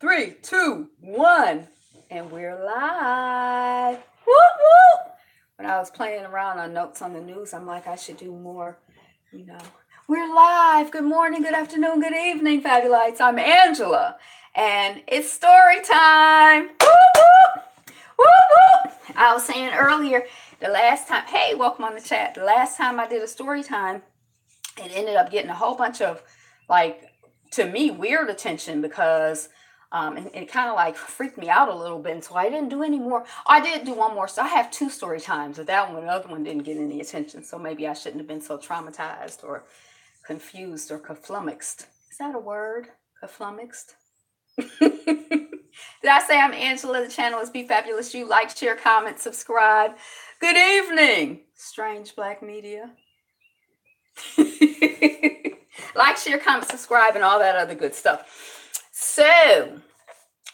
3, 2, 1, and we're live. Whoop, whoop. When I was playing around on notes on the news, I'm like, I should do more, you know. We're live. Good morning, good afternoon, good evening, Fabulites. I'm Angela, and it's story time. Whoop, whoop. Whoop, whoop. I was saying earlier, the last time, hey, welcome on the chat. The last time I did a story time, it ended up getting a whole bunch of, like, to me, weird attention because it kind of like freaked me out a little bit. And so I didn't do any more. I did do one more. So I have 2 story times, but that one, the other one didn't get any attention. So maybe I shouldn't have been so traumatized or confused or flummoxed. Is that a word? Flummoxed? Did I say I'm Angela? The channel is Be Fabulous You. Like, share, comment, subscribe. Good evening, strange black media. Like, share, comment, subscribe, and all that other good stuff. So,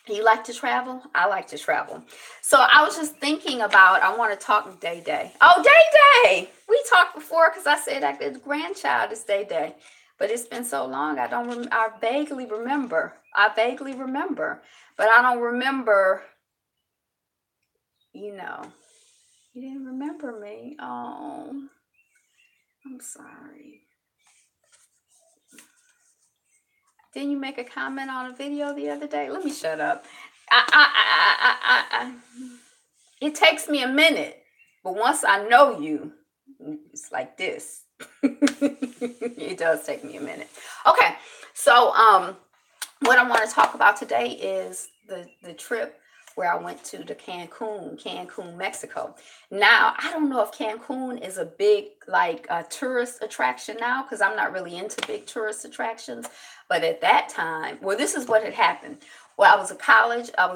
you like to travel? I like to travel. So I was just thinking about, I want to talk Day Day. Oh, Day Day! We talked before because I said that his grandchild is Day Day. But it's been so long, I vaguely remember. But I don't remember, you didn't remember me. Oh, I'm sorry. Didn't you make a comment on a video the other day? Let me shut up. It takes me a minute, but once I know you, it's like this. It does take me a minute. Okay, so what I want to talk about today is the trip where I went to Cancun, Mexico. Now, I don't know if Cancun is a big, like, tourist attraction now, because I'm not really into big tourist attractions. But at that time, well, this is what had happened. Well, I was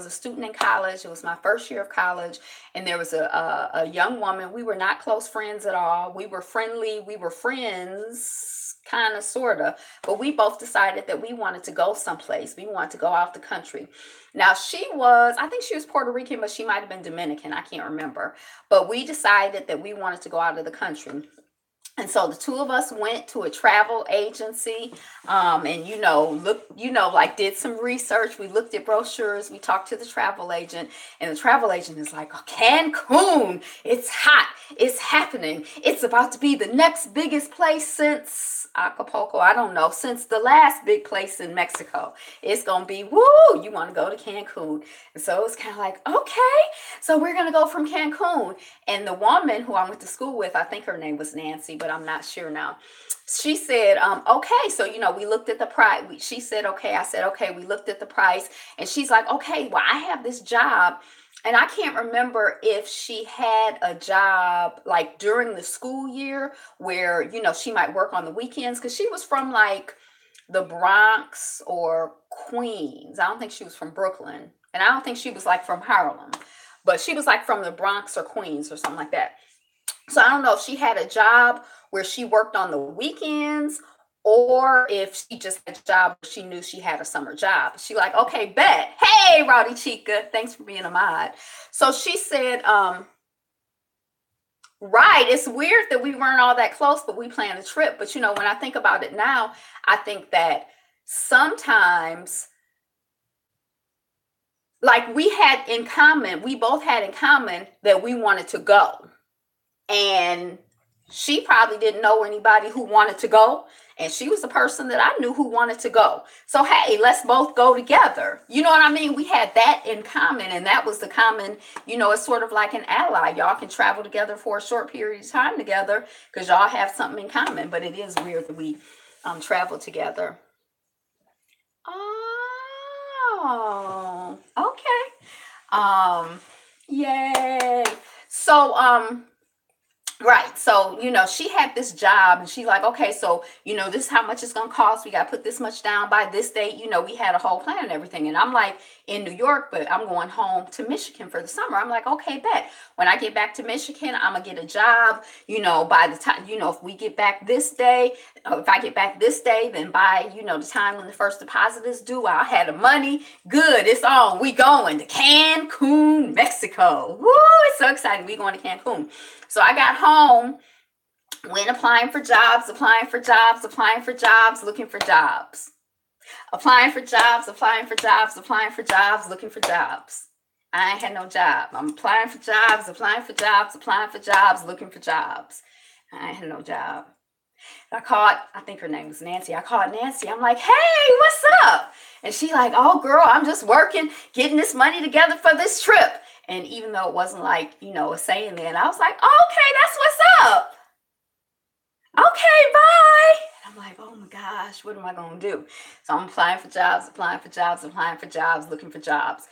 a student in college. It was my first year of college. And there was a young woman. We were not close friends at all. We were friendly. We were friends, kind of, sort of. But we both decided that we wanted to go someplace. We wanted to go out the country. Now, I think she was Puerto Rican, but she might have been Dominican. I can't remember. But we decided that we wanted to go out of the country. And so the 2 of us went to a travel agency, and like, did some research. We looked at brochures. We talked to the travel agent, and the travel agent is like, oh, Cancun, it's hot. It's happening. It's about to be the next biggest place since Acapulco. I don't know, since the last big place in Mexico. It's going to be, woo, you want to go to Cancun. And so it's kind of like, okay, so we're going to go from Cancun. And the woman who I went to school with, I think her name was Nancy, but I'm not sure now. She said, okay, so, we looked at the price. She said, okay. I said, okay, we looked at the price. And she's like, okay, well, I have this job. And I can't remember if she had a job, like, during the school year where, she might work on the weekends, because she was from, like, the Bronx or Queens. I don't think she was from Brooklyn. And I don't think she was, like, from Harlem. But she was, like, from the Bronx or Queens or something like that. So I don't know if she had a job where she worked on the weekends, or if she just had a job where she knew she had a summer job. She like, okay, bet. Hey, Rowdy Chica, thanks for being a mod. So she said, right, it's weird that we weren't all that close, but we planned a trip. But, when I think about it now, I think that sometimes, like, we both had in common that we wanted to go. And she probably didn't know anybody who wanted to go. And she was the person that I knew who wanted to go. So, hey, let's both go together. You know what I mean? We had that in common. And that was the common, it's sort of like an ally. Y'all can travel together for a short period of time together because y'all have something in common. But it is weird that we travel together. Oh, okay. Yay. So, right. So, she had this job and she's like, okay, so, this is how much it's going to cost. We got to put this much down by this date. We had a whole plan and everything. And I'm like, in New York, but I'm going home to Michigan for the summer. I'm like, okay, bet. When I get back to Michigan, I'm going to get a job, by the time, if we get back this day, if I get back this day, then by, the time when the first deposit is due, I'll have the money. Good. It's on. We going to Cancun, Mexico. Woo! It's so exciting. We going to Cancun. So I got home, went applying for jobs, looking for jobs. Applying for jobs, applying for jobs, applying for jobs, looking for jobs. I ain't had no job. I'm applying for jobs, applying for jobs, applying for jobs, looking for jobs. I ain't had no job. I think her name was Nancy. I called Nancy. I'm like, hey, what's up? And she like, oh, girl, I'm just working, getting this money together for this trip. And even though it wasn't like, a saying then, I was like, oh, okay, that's what's up. Okay, bye. And I'm like, oh my gosh, what am I going to do? So I'm applying for jobs, applying for jobs, applying for jobs, looking for jobs.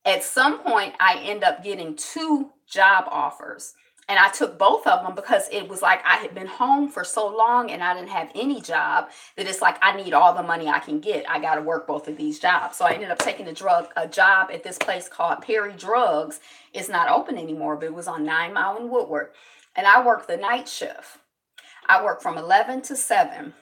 At some point, I end up getting 2 job offers. And I took both of them because it was like I had been home for so long and I didn't have any job that it's like I need all the money I can get. I got to work both of these jobs. So I ended up taking a job at this place called Perry Drugs. It's not open anymore, but it was on 9 Mile and Woodward. And I worked the night shift. I worked from 11 to 7.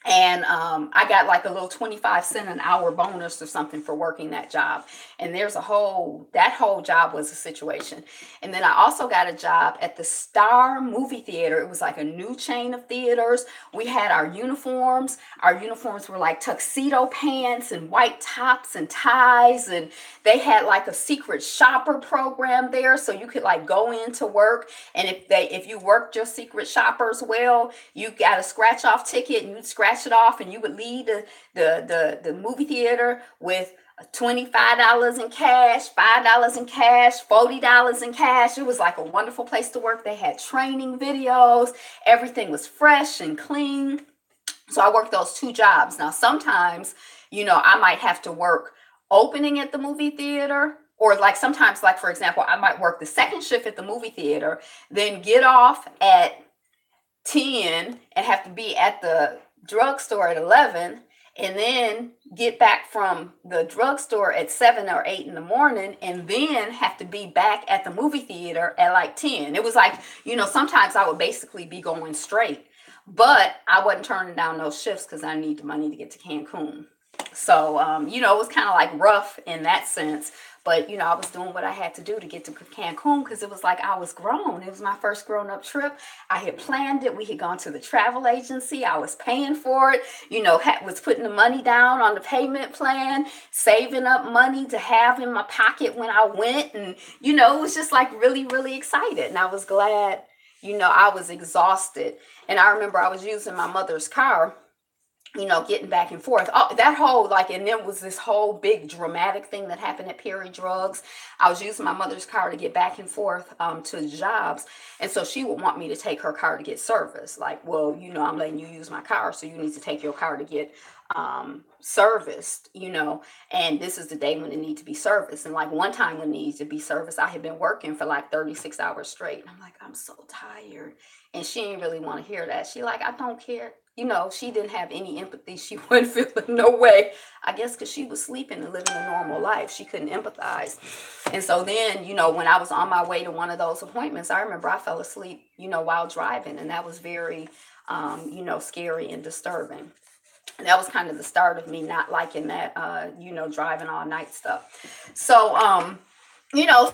And I got like a little 25 cents an hour bonus or something for working that job. And that whole job was a situation. And then I also got a job at the Star movie theater. It was like a new chain of theaters. We had our uniforms. Our uniforms were like tuxedo pants and white tops and ties. And they had like a secret shopper program there. So you could like go into work. And if you worked your secret shoppers well, you got a scratch off ticket and you'd scratch it off and you would leave the movie theater with $25 in cash, $5 in cash, $40 in cash. It was like a wonderful place to work. They had training videos. Everything was fresh and clean. So I worked those 2 jobs. Now, sometimes, I might have to work opening at the movie theater, or like sometimes, like for example, I might work the second shift at the movie theater, then get off at 10 and have to be at the drugstore at 11, and then get back from the drugstore at 7 or 8 in the morning, and then have to be back at the movie theater at like 10. It was like, sometimes I would basically be going straight, but I wasn't turning down those shifts because I need the money to get to Cancun. So, it was kind of like rough in that sense. But, I was doing what I had to do to get to Cancun because it was like I was grown. It was my first grown-up trip. I had planned it. We had gone to the travel agency. I was paying for it, was putting the money down on the payment plan, saving up money to have in my pocket when I went. And, it was just like really, really excited. And I was glad, I was exhausted. And I remember I was using my mother's car, getting back and forth. Oh, that whole and there was this whole big dramatic thing that happened at Perry Drugs. I was using my mother's car to get back and forth to jobs. And so she would want me to take her car to get service. Like, well, I'm letting you use my car, so you need to take your car to get serviced, and this is the day when it needs to be serviced. And like one time when it needs to be serviced, I had been working for like 36 hours straight. And I'm like, I'm so tired. And she didn't really want to hear that. She like, I don't care. She didn't have any empathy. She wasn't feeling no way. I guess because she was sleeping and living a normal life. She couldn't empathize. And so then, when I was on my way to one of those appointments, I remember I fell asleep, while driving. And that was very, scary and disturbing. And that was kind of the start of me not liking that, driving all night stuff. So,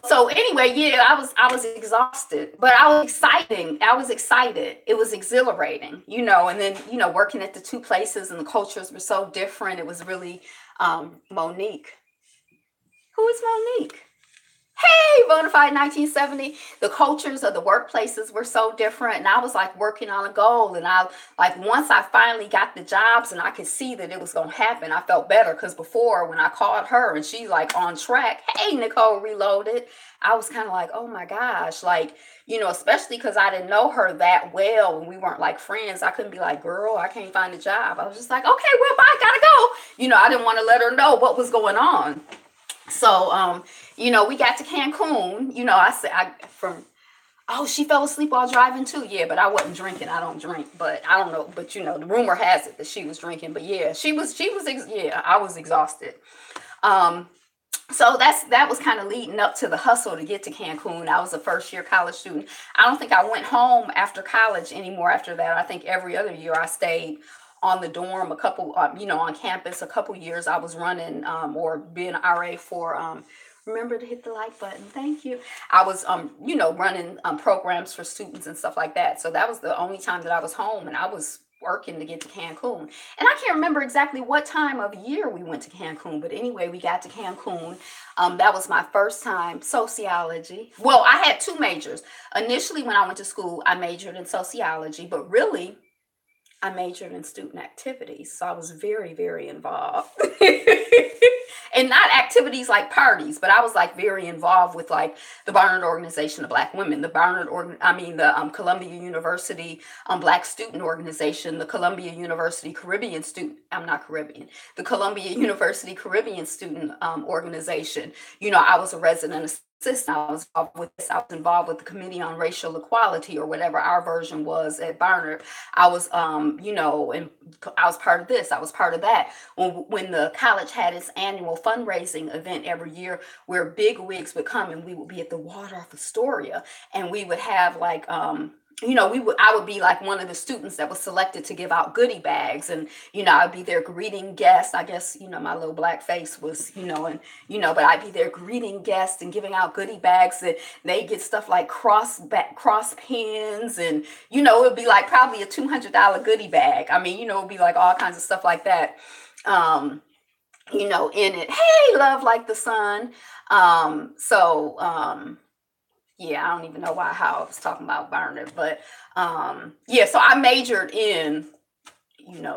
so anyway, yeah, I was exhausted, but I was excited. It was exhilarating, and then, working at the 2 places and the cultures were so different. It was really, Monique. Who is Monique? Hey, Bonafide 1970. The cultures of the workplaces were so different. And I was like working on a goal. And I once I finally got the jobs and I could see that it was going to happen, I felt better. Because before when I called her and she like on track, hey, Nicole Reloaded, I was kind of like, oh my gosh, especially because I didn't know her that well and we weren't like friends. I couldn't be like, girl, I can't find a job. I was just like, okay, well, bye, gotta go. I didn't want to let her know what was going on. So, we got to Cancun, she fell asleep while driving too. Yeah, but I wasn't drinking. I don't drink, but I don't know. But, the rumor has it that she was drinking. But yeah, I was exhausted. So that was kind of leading up to the hustle to get to Cancun. I was a first-year college student. I don't think I went home after college anymore after that. I think every other year I stayed on the dorm, a couple, on campus, a couple years. I was running or being an RA for, remember to hit the like button. Thank you. I was, running programs for students and stuff like that. So that was the only time that I was home, and I was working to get to Cancun. And I can't remember exactly what time of year we went to Cancun, but anyway, we got to Cancun. That was my first time sociology. Well, I had two majors. Initially, when I went to school, I majored in sociology, but really, I majored in student activities. So I was very, very involved. And not activities like parties, but I was like very involved with like the Barnard Organization of Black Women, the Columbia University Black Student Organization, the Columbia University Caribbean Student, I'm not Caribbean, the Columbia University Caribbean Student Organization. You know, I was a resident assistant. I was involved with this. I was involved with the Committee on Racial Equality, or whatever our version was at Barnard. I was, and I was part of this. I was part of that. When the college had its annual fundraising event every year, where big wigs would come, and we would be at the Waldorf Astoria, and we would have like, I would be like one of the students that was selected to give out goodie bags, and I'd be there greeting guests. I guess my little black face was but I'd be there greeting guests and giving out goodie bags, and they get stuff like cross pins, and it would be like probably a $200 goodie bag. I mean, it would be like all kinds of stuff like that. In it, hey, love like the sun. Yeah, I don't even know how I was talking about Barnard, but so I majored in,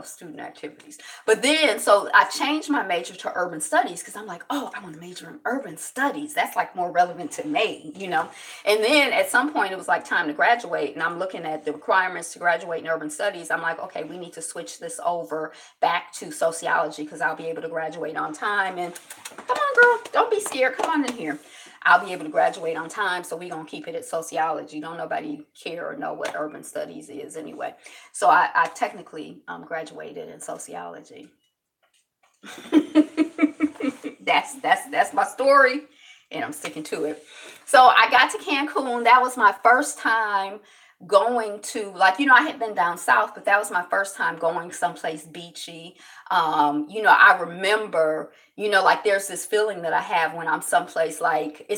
student activities. But then, so I changed my major to urban studies, because I'm like, oh, I want to major in urban studies. That's like more relevant to me, And then at some point, it was like time to graduate, and I'm looking at the requirements to graduate in urban studies. I'm like, okay, we need to switch this over back to sociology, because I'll be able to graduate on time. And come on, girl, don't be scared. Come on in here. I'll be able to graduate on time, so we're going to keep it at sociology. Don't nobody care or know what urban studies is anyway. So I technically graduated in sociology. That's my story, and I'm sticking to it. So I got to Cancun. That was my first time going to, I had been down south, but that was my first time going someplace beachy. I remember, there's this feeling that I have when I'm someplace like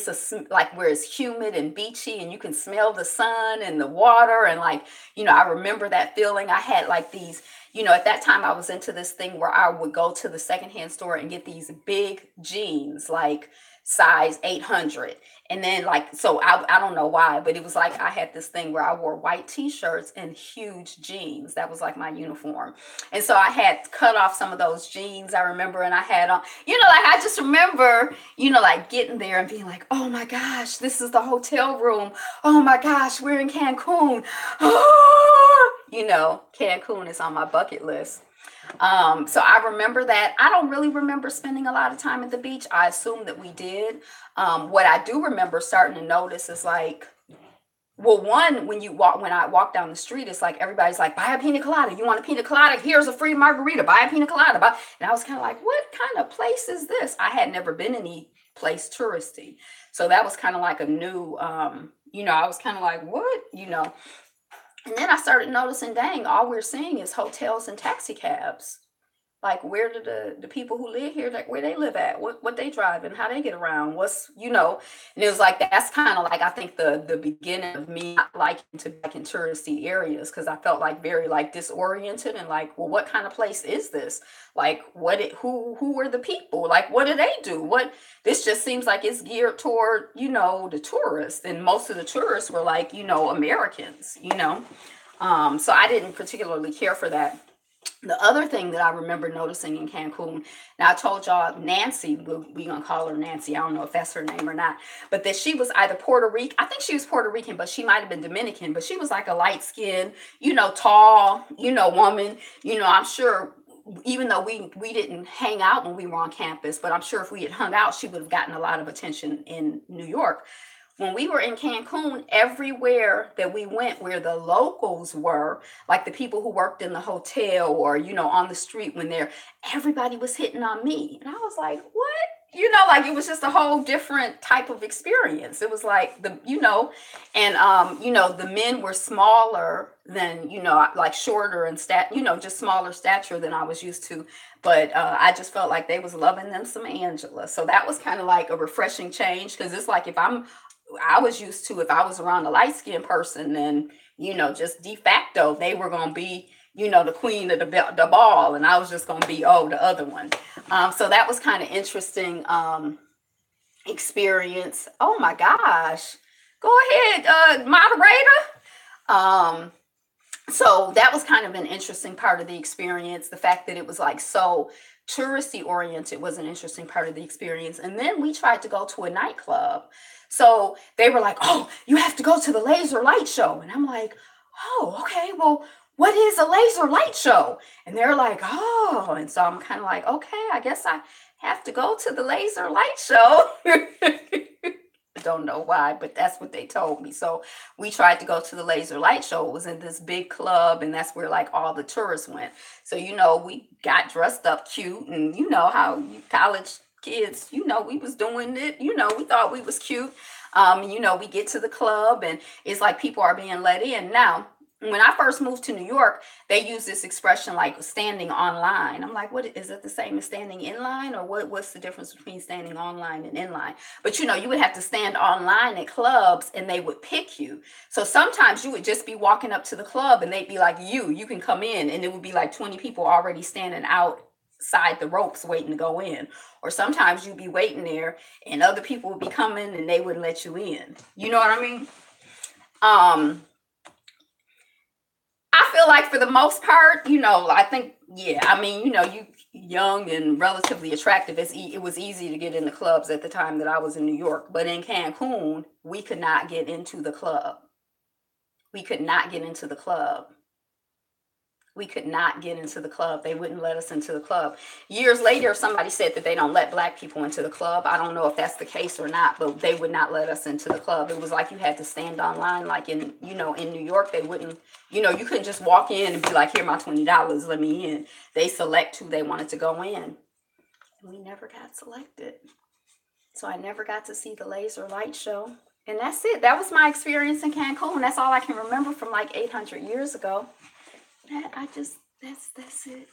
where it's humid and beachy, and you can smell the sun and the water, and I remember that feeling. I had like these, at that time I was into this thing where I would go to the secondhand store and get these big jeans, like size 800. And then so I don't know why, but it was like I had this thing where I wore white t-shirts and huge jeans. That was like my uniform. And so I had cut off some of those jeans, I remember, and I had on, I just remember, getting there and being like, oh my gosh, this is the hotel room. Oh my gosh, we're in Cancun. Cancun is on my bucket list. So I remember that. I don't really remember spending a lot of time at the beach. I assume that we did. What I do remember starting to notice is when I walk down the street, it's like everybody's like, buy a pina colada. You want a pina colada? Here's a free margarita. Buy a pina colada. And I was kind of like, what kind of place is this? I had never been any place touristy. So that was kind of like a new, I was kind of like, what? And then I started noticing, dang, all we're seeing is hotels and taxi cabs. Like, where do the people who live here, where they live at, what they drive and how they get around, and it was like, that's kind of like, I think the beginning of me not liking to be back in touristy areas, because I felt like very disoriented and like, well, what kind of place is this? Like, who are the people? Like, what do they do? This just seems like it's geared toward, the tourists, and most of the tourists were like, Americans, so I didn't particularly care for that. The other thing that I remember noticing in Cancun, now I told y'all Nancy, we're going to call her Nancy, I don't know if that's her name or not, but that she was either Puerto Rican, I think she was Puerto Rican, but she might have been Dominican, but she was like a light-skinned, tall, woman, I'm sure, even though we didn't hang out when we were on campus, but I'm sure if we had hung out, she would have gotten a lot of attention in New York. When we were in Cancun, everywhere that we went where the locals were, like the people who worked in the hotel or, on the street everybody was hitting on me. And I was like, what? It was just a whole different type of experience. It was like the men were smaller than, shorter and just smaller stature than I was used to. But I just felt like they was loving them some Angela. So that was kind of like a refreshing change, because it's like I was used to, if I was around a light-skinned person, then, just de facto, they were going to be, the queen of the ball, and I was just going to be, the other one. So that was kind of interesting experience. Oh my gosh. Go ahead, moderator. Um, so that was kind of an interesting part of the experience. The fact that it was like so touristy oriented was an interesting part of the experience. And then we tried to go to a nightclub. So they were like, oh, you have to go to the laser light show. And I'm like, oh, okay, well, what is a laser light show? And they're like, oh. And so I'm kind of like, okay, I guess I have to go to the laser light show. Don't know why, but that's what they told me. So we tried to go to the laser light show. It was in this big club, and that's where like all the tourists went. So we got dressed up cute, and how you college kids, we was doing it. We thought we was cute. We get to the club, and it's like people are being let in. Now, when I first moved to New York, they use this expression like standing online. I'm like, what is it, the same as standing in line, or what's the difference between standing online and in line? But you would have to stand online at clubs, and they would pick you. So sometimes you would just be walking up to the club, and they'd be like, you can come in, and it would be like 20 people already standing outside the ropes waiting to go in. Or sometimes you'd be waiting there, and other people would be coming, and they wouldn't let you in. You know what I mean? I feel like for the most part, I think, you young and relatively attractive. It was easy to get in the clubs at the time that I was in New York. But in Cancun, we could not get into the club. We could not get into the club. We could not get into the club. They wouldn't let us into the club. Years later, somebody said that they don't let Black people into the club. I don't know if that's the case or not, but they would not let us into the club. It was like you had to stand online, like in New York, they wouldn't, you couldn't just walk in and be like, here, my $20, let me in. They select who they wanted to go in. And we never got selected. So I never got to see the laser light show. And that's it. That was my experience in Cancun. That's all I can remember from like 800 years ago. That's it.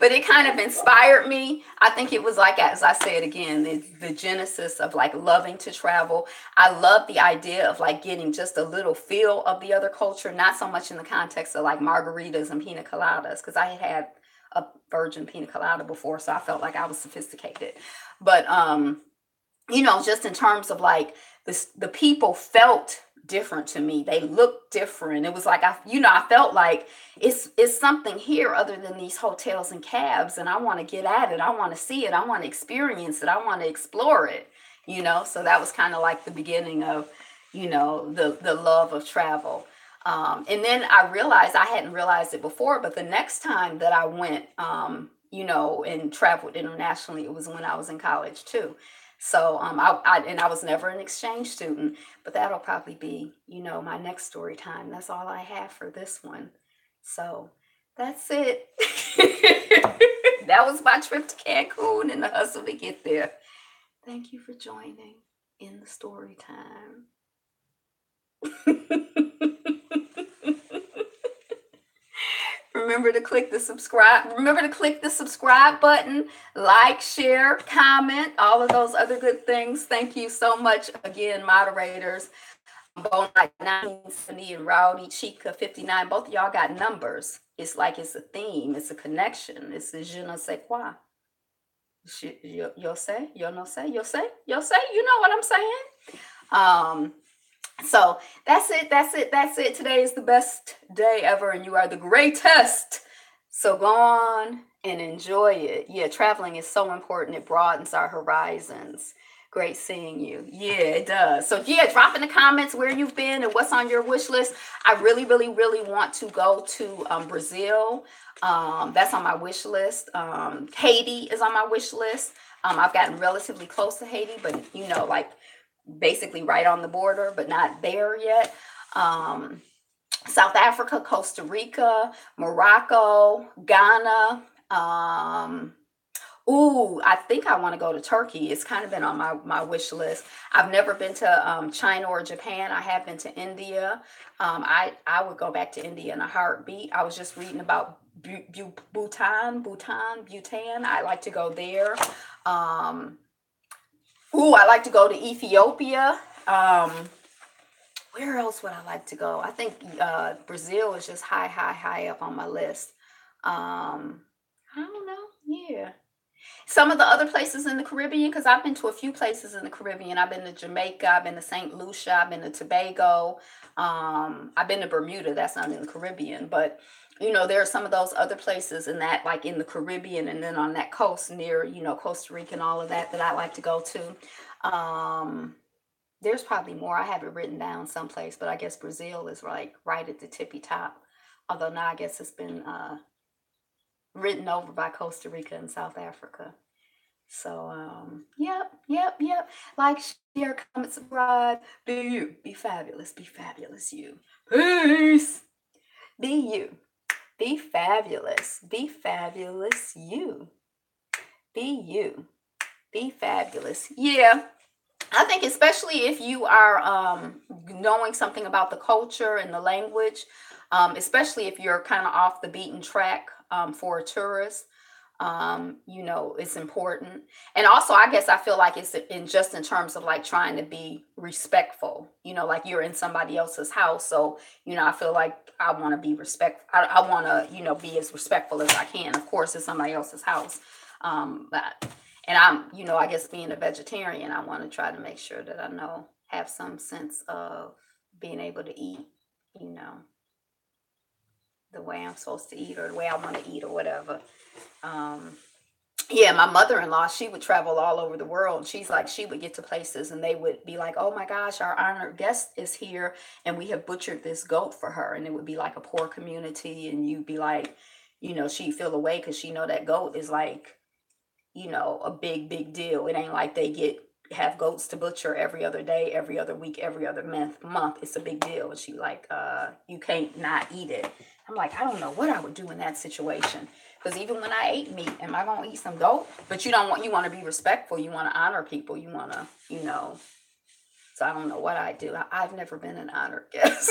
But it kind of inspired me. I think it was like, as I said again, the genesis of like loving to travel. I love the idea of like getting just a little feel of the other culture, not so much in the context of like margaritas and pina coladas, because I had a virgin pina colada before, so I felt like I was sophisticated. But just in terms of like the people felt different to me. They looked different. It was like I felt like it's something here other than these hotels and cabs, and I want to get at it. I want to see it. I want to experience it. I want to explore it. So that was kind of like the beginning of the love of travel. And then I realized, I hadn't realized it before, but the next time that I went and traveled internationally, it was when I was in college too. So I was never an exchange student, but that'll probably be, my next story time. That's all I have for this one. So that's it. That was my trip to Cancun and the hustle to get there. Thank you for joining in the story time. Remember to click the subscribe. Remember to click the subscribe button, like, share, comment, all of those other good things. Thank you so much again, moderators. Bone 1970 and Rowdy Chica 59. Both of y'all got numbers. It's like it's a theme. It's a connection. It's a je ne sais quoi. You'll say, you'll no say, you'll say, you'll say. You know what I'm saying? So that's it. Today is the best day ever, and you are the greatest. So go on and enjoy it. Yeah, traveling is so important. It broadens our horizons. Great seeing you. Yeah, it does. So yeah, drop in the comments where you've been and what's on your wish list. I really, really, really want to go to Brazil. That's on my wish list. Haiti is on my wish list. I've gotten relatively close to Haiti, but like basically right on the border, but not there yet. South Africa, Costa Rica, Morocco, Ghana. I think I want to go to Turkey. It's kind of been on my wish list. I've never been to China or Japan. I have been to India. I would go back to India in a heartbeat. I was just reading about Bhutan. I like to go there. I like to go to Ethiopia. Where else would I like to go? I think Brazil is just high up on my list. I don't know. Yeah. Some of the other places in the Caribbean, because I've been to a few places in the Caribbean. I've been to Jamaica, I've been to St. Lucia, I've been to Tobago, I've been to Bermuda. That's not in the Caribbean, but there are some of those other places in that, like in the Caribbean, and then on that coast near, Costa Rica and all of that I like to go to. There's probably more. I have it written down someplace, but I guess Brazil is like right at the tippy top. Although now I guess it's been written over by Costa Rica and South Africa. So, yep. Like, share, comment, subscribe. Be you. Be fabulous. Be fabulous, you. Peace. Be you. Be fabulous. Be fabulous, you. Be you. Be fabulous. Yeah. I think especially if you are knowing something about the culture and the language, especially if you're kind of off the beaten track for a tourist, it's important. And also, I guess I feel like it's in terms of like trying to be respectful, like you're in somebody else's house. So, I feel like I want to be respectful. I want to, be as respectful as I can. Of course, it's somebody else's house. And I'm, I guess being a vegetarian, I want to try to make sure that I have some sense of being able to eat, the way I'm supposed to eat or the way I want to eat or whatever. Yeah, my mother-in-law, she would travel all over the world. She's like, she would get to places and they would be like, oh my gosh, our honored guest is here and we have butchered this goat for her. And it would be like a poor community. And you'd be like, she'd feel away because she know that goat is like, a big deal. It ain't like they have goats to butcher every other day, every other week, every other month. It's a big deal. And she like, you can't not eat it. I'm like, I don't know what I would do in that situation. Because even when I ate meat, am I going to eat some goat? But you want to be respectful. You want to honor people. You want to, so I don't know what I do. I've never been an honored guest.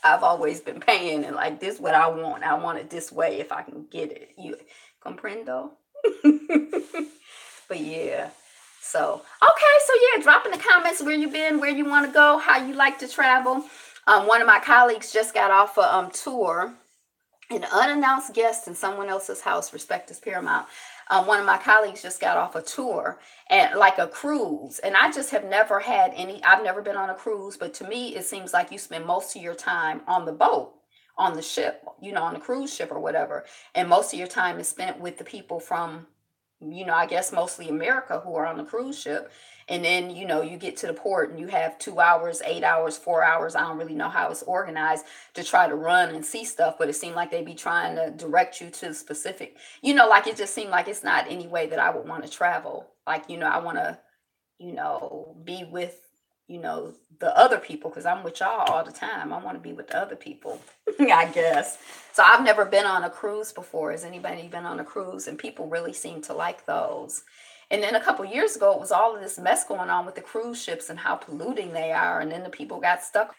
I've always been paying and like, this is what I want. I want it this way if I can get it. You comprendo? But yeah. So, okay. So yeah, drop in the comments where you been, where you want to go, how you like to travel. One of my colleagues just got off a tour. An unannounced guest in someone else's house. Respect is paramount. One of my colleagues just got off a tour and like a cruise. And I just have never had I've never been on a cruise, but to me, it seems like you spend most of your time on the boat, on the ship, on the cruise ship or whatever. And most of your time is spent with the people from, I guess mostly America who are on the cruise ship. And then, you get to the port and you have 2 hours, 8 hours, 4 hours. I don't really know how it's organized to try to run and see stuff, but it seemed like they be trying to direct you to specific, like it just seemed like it's not any way that I would want to travel. Like, I want to, be with, the other people because I'm with y'all all the time. I want to be with the other people, I guess. So I've never been on a cruise before. Has anybody been on a cruise? And people really seem to like those. And then a couple years ago, it was all of this mess going on with the cruise ships and how polluting they are. And then the people got stuck